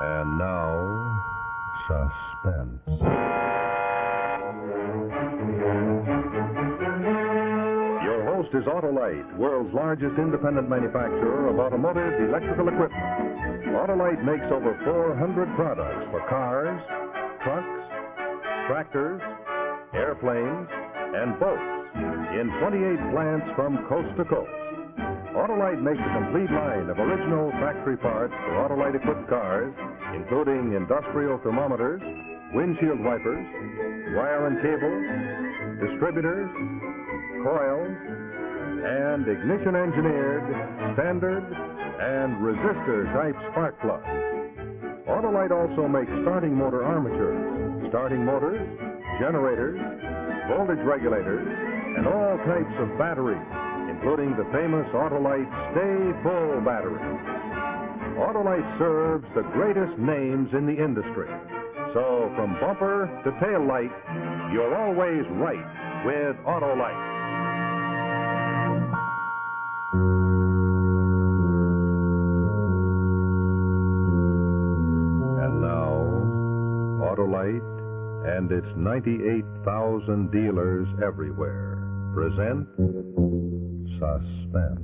And now, suspense. Your host is Autolite, world's largest independent manufacturer of automotive electrical equipment. Autolite makes over 400 products for cars, trucks, tractors, airplanes, and boats in 28 plants from coast to coast. Autolite makes a complete line of original factory parts for Autolite-equipped cars, including industrial thermometers, windshield wipers, wire and cable, distributors, coils, and ignition-engineered, standard, and resistor-type spark plugs. Autolite also makes starting motor armatures, starting motors, generators, voltage regulators, and all types of batteries, including the famous Autolite Stay Full battery. Autolite serves the greatest names in the industry. So from bumper to tail light, you're always right with Autolite. And now, Autolite and its 98,000 dealers everywhere present Suspense.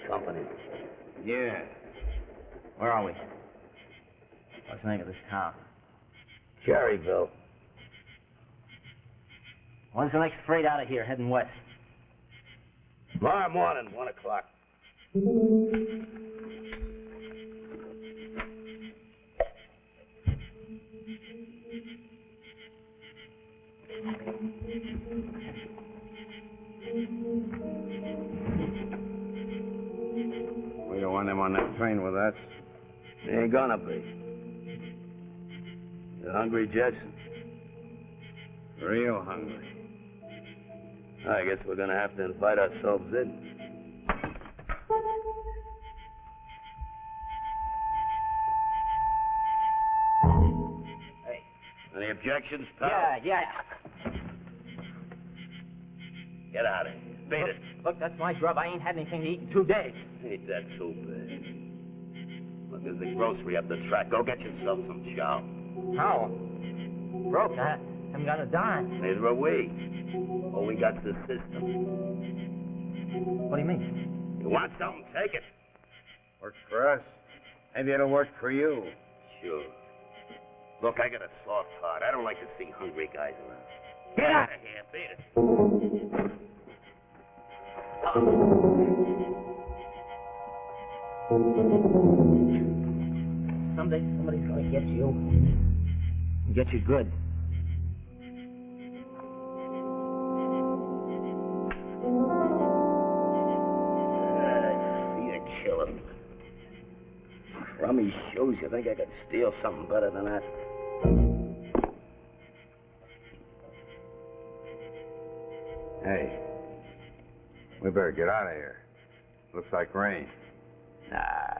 Company. Yeah. Where are we? What's the name of this town? Cherryville. When's the next freight out of here, heading west? Tomorrow morning, 1 o'clock. We don't want them on that train with us. They ain't gonna be. You hungry, Jetson? Real hungry. I guess we're gonna have to invite ourselves in. Hey. Any objections, pal? Yeah. Get out of here. Beat it. Look, that's my grub. I ain't had anything to eat in 2 days. Ain't that too bad. Look, there's the grocery up the track. Go get yourself some chow. How? Broke. I haven't got a dime. Neither are we. All we got's the system. What do you mean? You want something, take it. Works for us. Maybe it'll work for you. Sure. Look, I got a soft heart. I don't like to see hungry guys around. Get out of here. Beat it. Someday somebody's gonna get you. Get you good. You're killing. Crummy shoes. You think I could steal something better than that? Hey, we better get out of here. Looks like rain. Nah.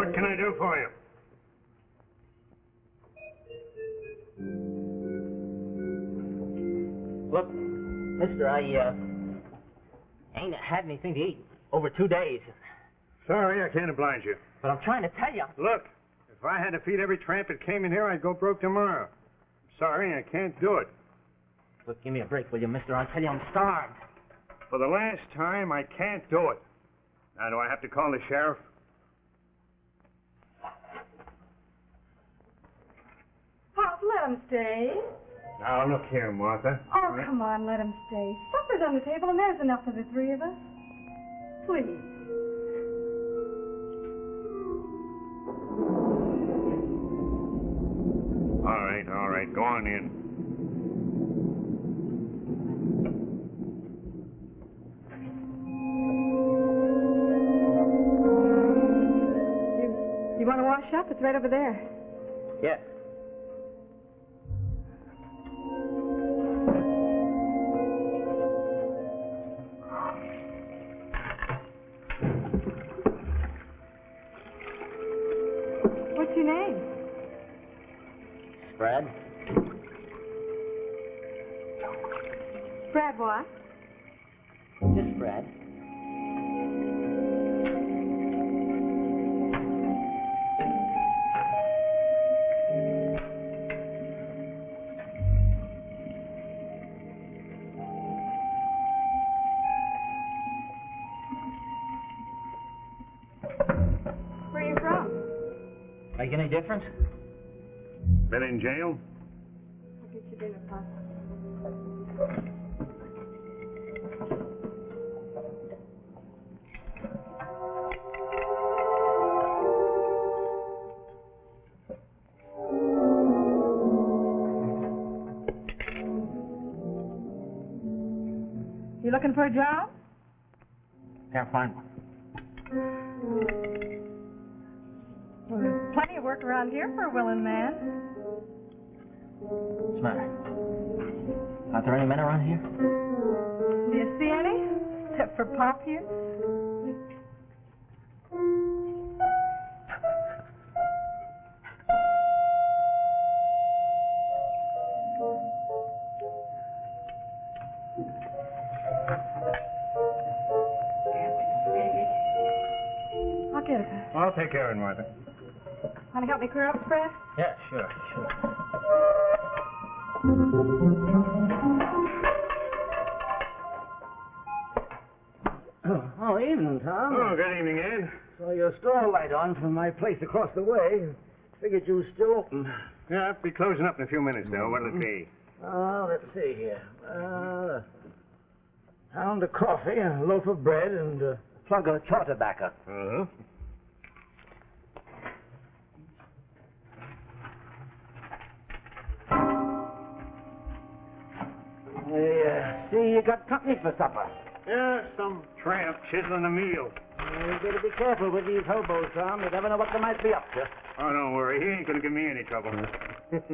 What can I do for you? Look, mister, I ain't had anything to eat over 2 days. Sorry, I can't oblige you. But I'm trying to tell you. Look, if I had to feed every tramp that came in here, I'd go broke tomorrow. Sorry, I can't do it. Look, give me a break, will you, mister? I'll tell you I'm starved. For the last time, I can't do it. Now, do I have to call the sheriff? Pop, let him stay. Now, look here, Martha. Oh, come on, let him stay. Supper's on the table, and there's enough for the three of us. Please. All right, go on in. You want to wash up? It's right over there. Yes. What's your name? Brad? Brad what? Just Brad. Where are you from? Make any difference? Been in jail? I'll get you dinner, Pop. You looking for a job? Can't find one. Well, there's plenty of work around here for a willing man. What's the matter? Aren't there any men around here? Do you see any? Except for Pop here? I'll get it. I'll take care of it, Martha. Want to help me clear up, Fred? Yeah, sure. Oh, evening, Tom. Oh, good evening, Ed. Saw your store light on from my place across the way. Figured you was still open. Yeah, I'll be closing up in a few minutes, though. What'll it be? Oh, let's see here. A pound of coffee, a loaf of bread, and a plug of chaw tobacco. Uh-huh. I see you got company for supper. Yeah, some tramp chiseling a meal. You better be careful with these hobos, Tom. You never know what they might be up to. Oh, don't worry. He ain't gonna give me any trouble. Let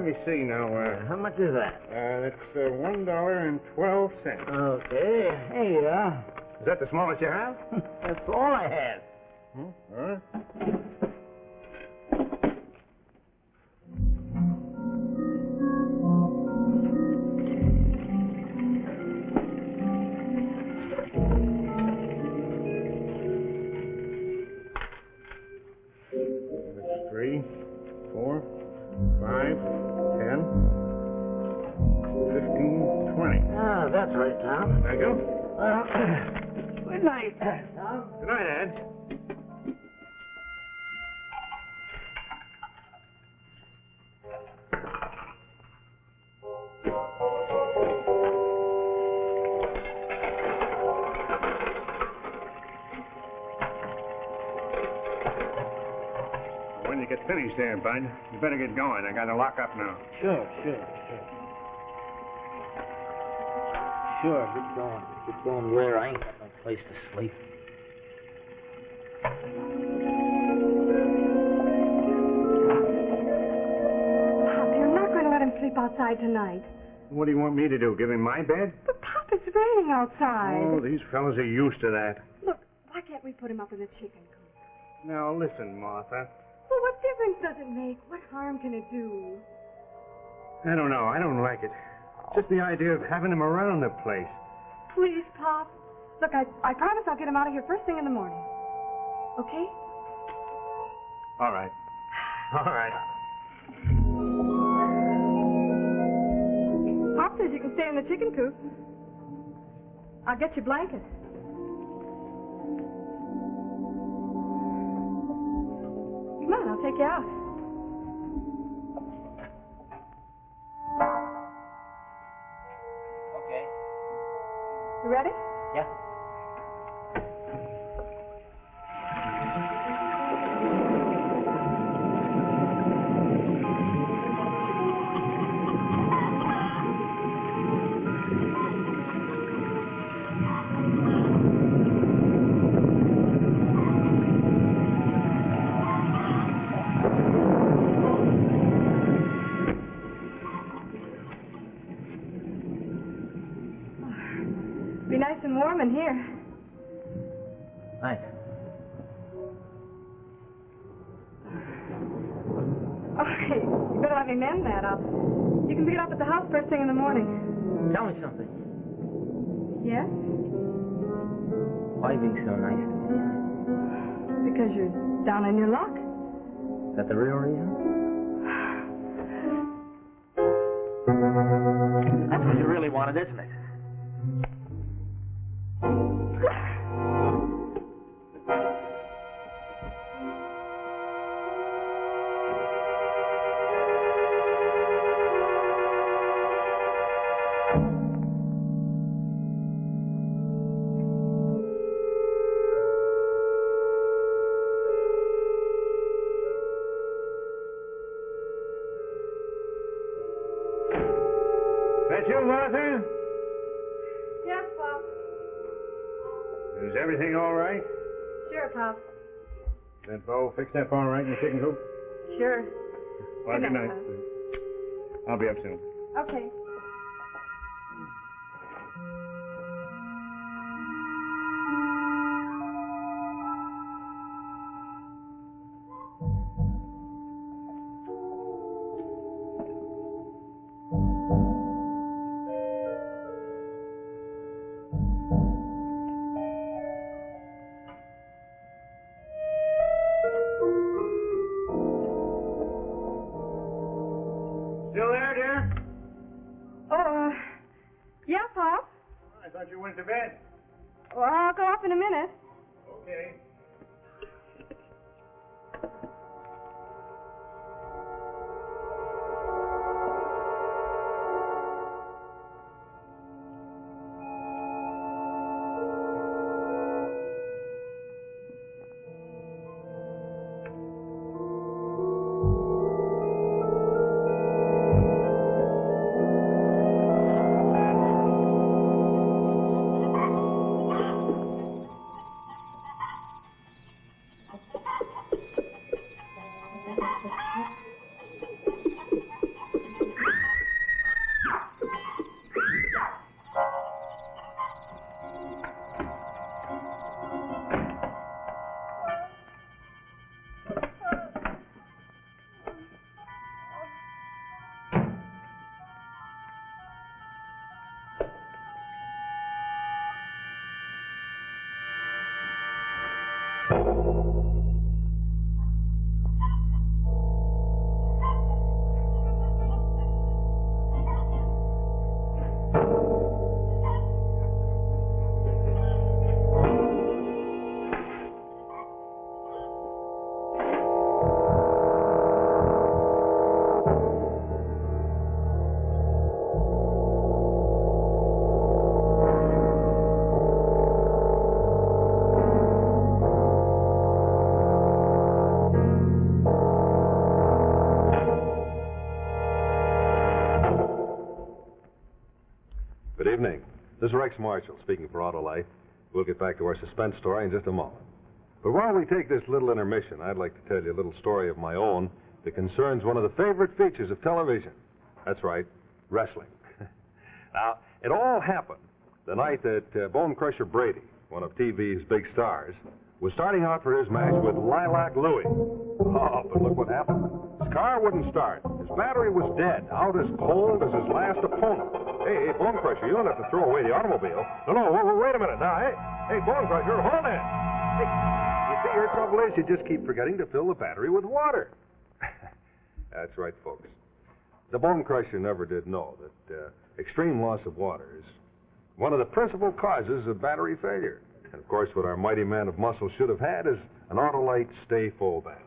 me see now. How much is that? That's $1.12. Okay. Here you are. Is that the smallest you have? That's all I have. All right. That's 3, 4, 5, 10, 15, 20. Ah, that's right, Tom. Thank you. Well, good night, Tom. Good night, Ed. When you get finished there, Bud, you better get going. I gotta lock up now. Sure. Sure, get going. Get going where I ain't got no place to sleep. Pop, you're not going to let him sleep outside tonight. What do you want me to do? Give him my bed? But, Pop, it's raining outside. Oh, these fellas are used to that. Look, why can't we put him up in the chicken coop? Now, listen, Martha. Well, what difference does it make? What harm can it do? I don't know. I don't like it. Just the idea of having him around the place. Please, Pop. Look, I promise I'll get him out of here first thing in the morning. Okay? All right. All right. Pop says you can stay in the chicken coop. I'll get you blankets. Come on, I'll take you out. Okay. You ready? Yeah. Be nice and warm in here. Thanks. Okay, you better let me mend that. You can pick it up at the house first thing in the morning. Tell me something. Yes? Why be so nice to me? Because you're down on your luck. Is that the real reason? That's what you really wanted, isn't it? That you, Martha? Yes, Pop. Is everything all right? Sure, Pop. That bow fixed up all right in the chicken coop? Sure. Well, Good good night, night. Pop. I'll be up soon. Okay. Still there, dear? Oh, yeah, Pop. I thought you went to bed. Well, I'll go up in a minute. Okay. Good evening. This is Rex Marshall speaking for Autolite. We'll get back to our suspense story in just a moment. But while we take this little intermission, I'd like to tell you a little story of my own that concerns one of the favorite features of television. That's right, wrestling. Now, it all happened the night that Bone Crusher Brady, one of TV's big stars, was starting out for his match with Lilac Louie. Oh, but look what happened. His car wouldn't start. His battery was dead, out as cold as his last opponent. Hey, Bone Crusher, you don't have to throw away the automobile. No, wait a minute now. Hey, Bone Crusher, hold on. Hey, you see, your trouble is you just keep forgetting to fill the battery with water. That's right, folks. The Bone Crusher never did know that extreme loss of water is one of the principal causes of battery failure. And, of course, what our mighty man of muscle should have had is an Autolite Stay Full battery.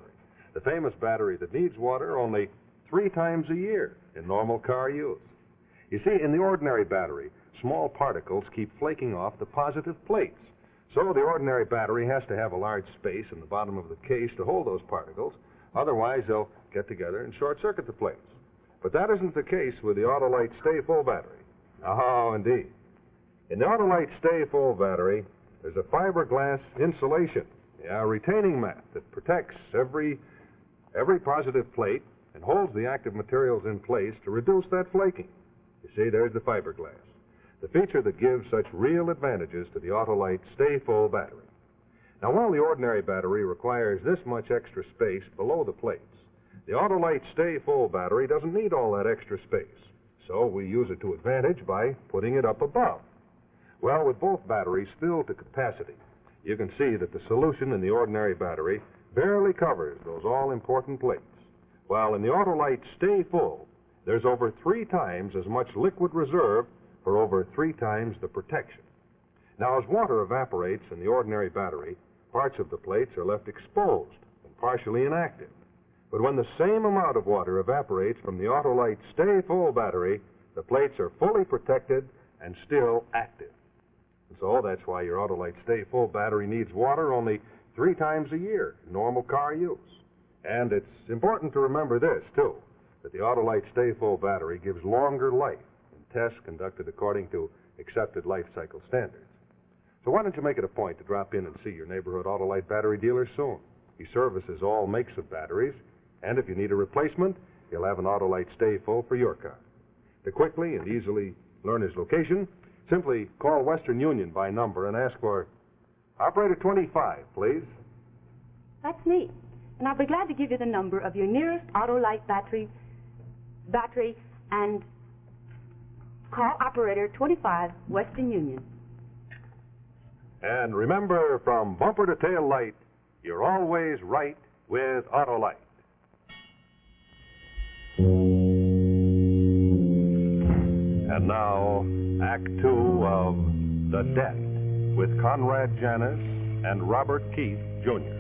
The famous battery that needs water only 3 times a year in normal car use. You see, in the ordinary battery, small particles keep flaking off the positive plates. So the ordinary battery has to have a large space in the bottom of the case to hold those particles. Otherwise, they'll get together and short-circuit the plates. But that isn't the case with the Autolite Stay Full battery. Oh, indeed. In the Autolite Stay Full battery, there's a fiberglass insulation, a retaining mat that protects every positive plate and holds the active materials in place to reduce that flaking. You see, there's the fiberglass, the feature that gives such real advantages to the Autolite Stay Full battery. Now, while the ordinary battery requires this much extra space below the plates, the Autolite Stay Full battery doesn't need all that extra space, so we use it to advantage by putting it up above. Well, with both batteries filled to capacity, you can see that the solution in the ordinary battery barely covers those all-important plates, while in the Autolite Stay Full, there's over 3 times as much liquid reserve for over 3 times the protection. Now, as water evaporates in the ordinary battery, parts of the plates are left exposed and partially inactive. But when the same amount of water evaporates from the Autolite Stay Full battery, the plates are fully protected and still active. And so that's why your Autolite Stay Full battery needs water only 3 times a year in normal car use. And it's important to remember this, too, that the Autolite Stay Full battery gives longer life in tests conducted according to accepted life cycle standards. So why don't you make it a point to drop in and see your neighborhood Autolite battery dealer soon? He services all makes of batteries, and if you need a replacement, he'll have an Autolite Stay Full for your car. To quickly and easily learn his location, simply call Western Union by number and ask for Operator 25, please. That's me. And I'll be glad to give you the number of your nearest Autolite battery, and call Operator 25, Western Union. And remember, from bumper to tail light, you're always right with Autolite. And now, Act 2 of The Debt with Conrad Janis and Robert Keith, Jr.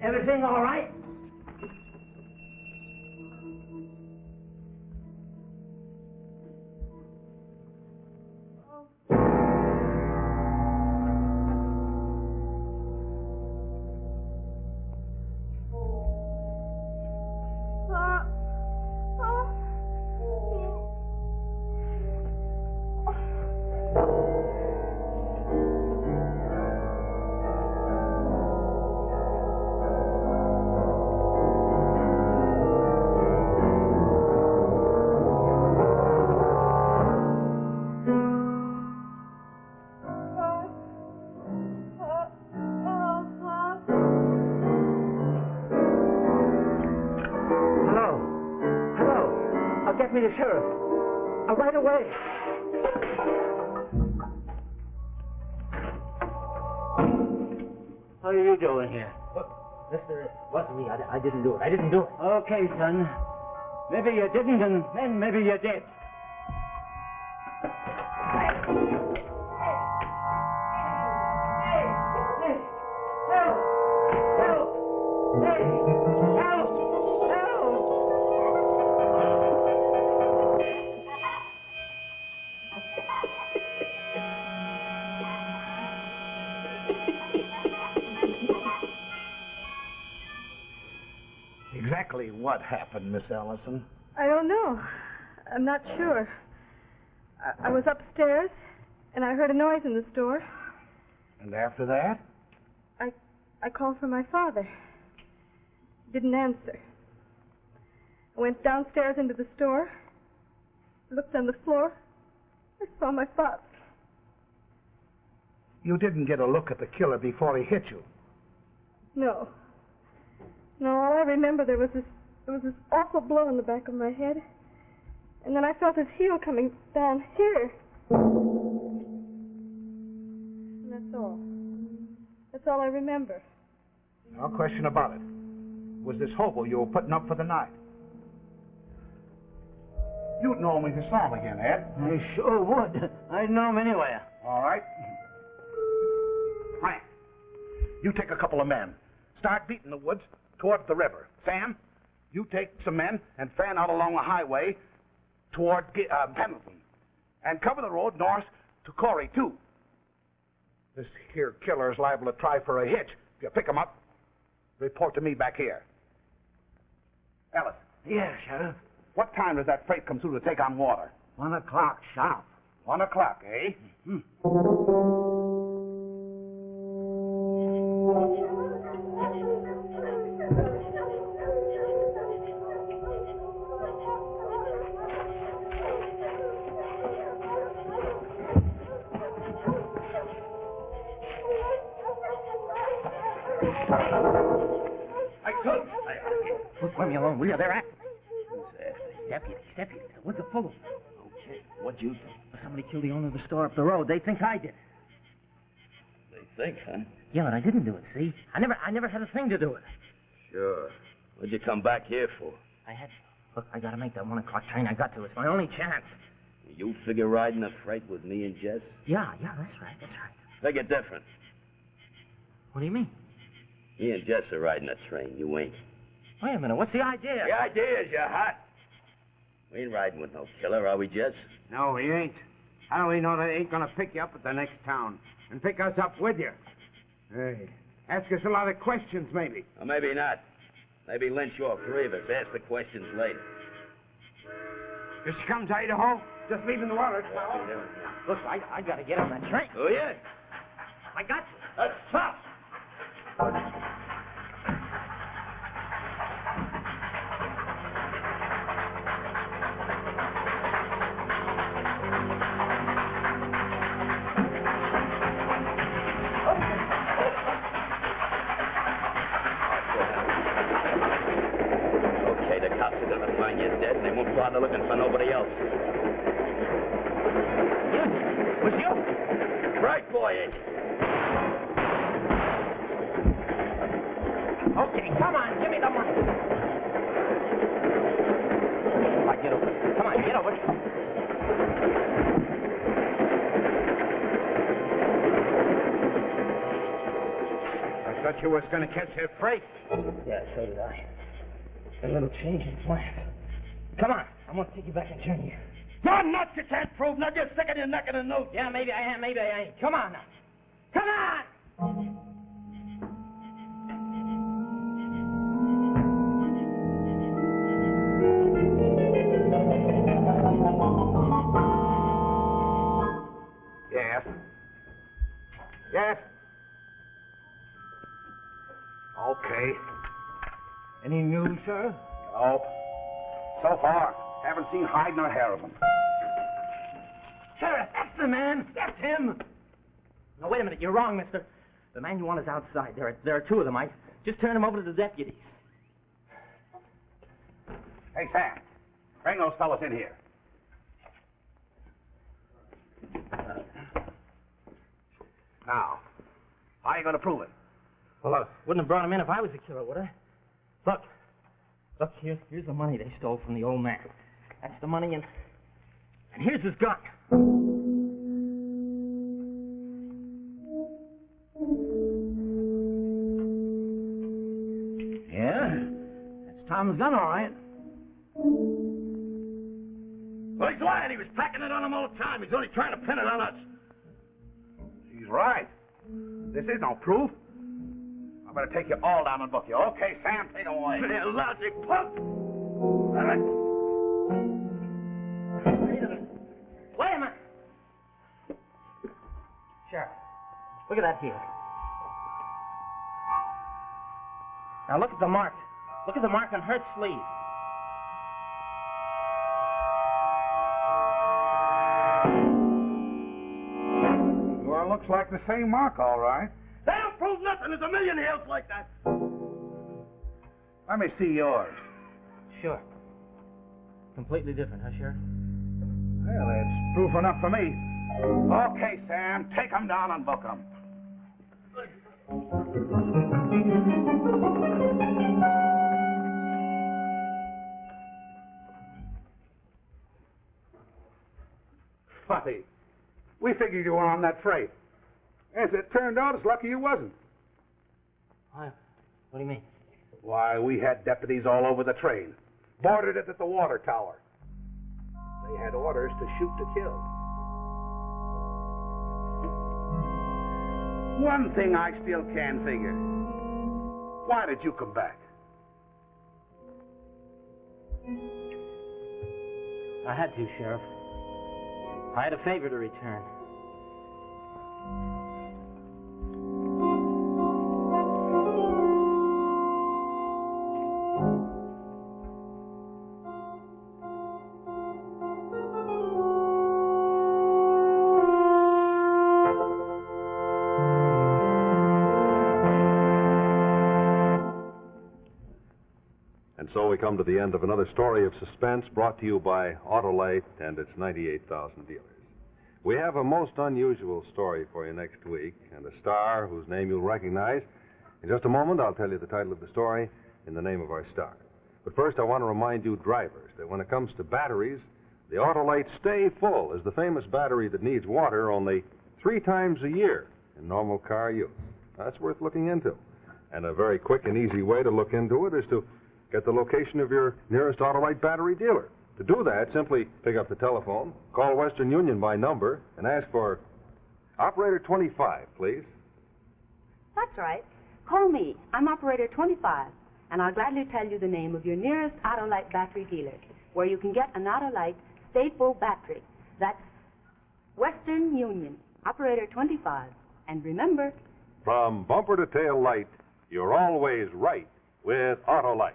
Everything all right? me the sheriff. Right away. What are you doing here? Mister, it wasn't me. I didn't do it. I didn't do it. Okay, son. Maybe you didn't, and then maybe you did. Exactly what happened, Miss Allison? I don't know. I'm not sure. I was upstairs, and I heard a noise in the store. And after that? I called for my father. Didn't answer. I went downstairs into the store, looked on the floor. I saw my father. You didn't get a look at the killer before he hit you? No. No, all I remember, there was this awful blow in the back of my head. And then I felt his heel coming down here. And that's all. That's all I remember. No question about it. Was this hobo you were putting up for the night? You'd know him if you saw him again, Ed. I sure would. I'd know him anywhere. All right. Frank, you take a couple of men. Start beating the woods toward the river. Sam, you take some men and fan out along the highway toward Pendleton. And cover the road north to Corey, too. This here killer is liable to try for a hitch. If you pick him up, report to me back here. Ellis. Yeah, Sheriff. What time does that freight come through to take on water? 1 o'clock sharp. 1 o'clock, eh? Leave me alone, will you? They're acting. Deputies. The woods are full of them. Okay, what'd you think? Somebody killed the owner of the store up the road. They think I did. They think, huh? Yeah, but I didn't do it, see? I never had a thing to do with it. Sure. What'd you come back here for? Look, I gotta make that 1 o'clock train. I got to. It's my only chance. You figure riding a freight with me and Jess? Yeah, that's right. Figure different. What do you mean? Me and Jess are riding a train. You ain't. Wait a minute, what's the idea? The idea is you're hot. We ain't riding with no killer, are we, Jess? No, he ain't. How do we know they ain't gonna pick you up at the next town and pick us up with you? Hey, ask us a lot of questions, maybe. Or maybe not. Maybe lynch all three of us. Ask the questions later. Here she comes, Idaho. Just leaving the water. Look, I gotta get on that train. Oh, yeah? I got you. That's tough. Bother looking for nobody else. Was you? Right, boyish. Okay, come on, give me the money. All right, get over. Come on, get over. I thought you was gonna catch that freight. Yeah, so did I. A little change in plan. Come on, I'm gonna take you back and turn you. You're nuts, you can't prove nothing. You're sticking your neck in a noose. Yeah, maybe I am, maybe I ain't. Come on now. Come on! Yes? Okay. Any news, sir? Nope. So far, haven't seen hide nor hair of him. Sheriff, that's the man. That's him. No, wait a minute. You're wrong, mister. The man you want is outside. There are two of them, Mike. Just turn him over to the deputies. Hey, Sam. Bring those fellas in here. Now, how are you going to prove it? Well, I wouldn't have brought him in if I was the killer, would I? Look, here's the money they stole from the old man. That's the money, and here's his gun. Yeah, that's Tom's gun, all right. Well, he's lying. He was packing it on him all the time. He's only trying to pin it on us. He's right. This is no proof. I better take you all down and book you. Okay, Sam, take them away. You lousy punk! All right. Wait a minute. Sheriff, look at that heel. Now look at the mark. Look at the mark on Hurt's sleeve. Well, looks like the same mark, all right. They don't prove nothing. There's a million heels like that. Let me see yours. Sure. Completely different, huh, Sheriff? Well, it's proof enough for me. Okay, Sam, take them down and book them. Funny. We figured you were on that freight. As it turned out, it's lucky you wasn't. What do you mean? Why, we had deputies all over the train. Boarded it at the water tower. They had orders to shoot to kill. One thing I still can't figure. Why did you come back? I had to, Sheriff. I had a favor to return. And so we come to the end of another story of suspense brought to you by Autolite and its 98,000 dealers. We have a most unusual story for you next week, and a star whose name you'll recognize. In just a moment, I'll tell you the title of the story in the name of our star. But first, I want to remind you drivers that when it comes to batteries, the Autolite Stay Full is the famous battery that needs water only 3 times a year in normal car use. That's worth looking into. And a very quick and easy way to look into it is to get the location of your nearest Autolite battery dealer. To do that, simply pick up the telephone, call Western Union by number, and ask for Operator 25, please. That's right. Call me. I'm Operator 25, and I'll gladly tell you the name of your nearest Autolite battery dealer, where you can get an Autolite Stay Full battery. That's Western Union, Operator 25. And remember, From bumper to tail light, you're always right with Autolite.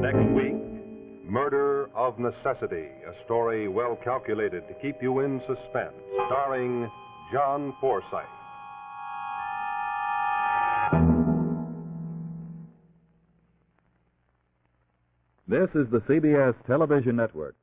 Next week, Murder of Necessity, a story well calculated to keep you in suspense, starring John Forsythe. This is the CBS Television Network.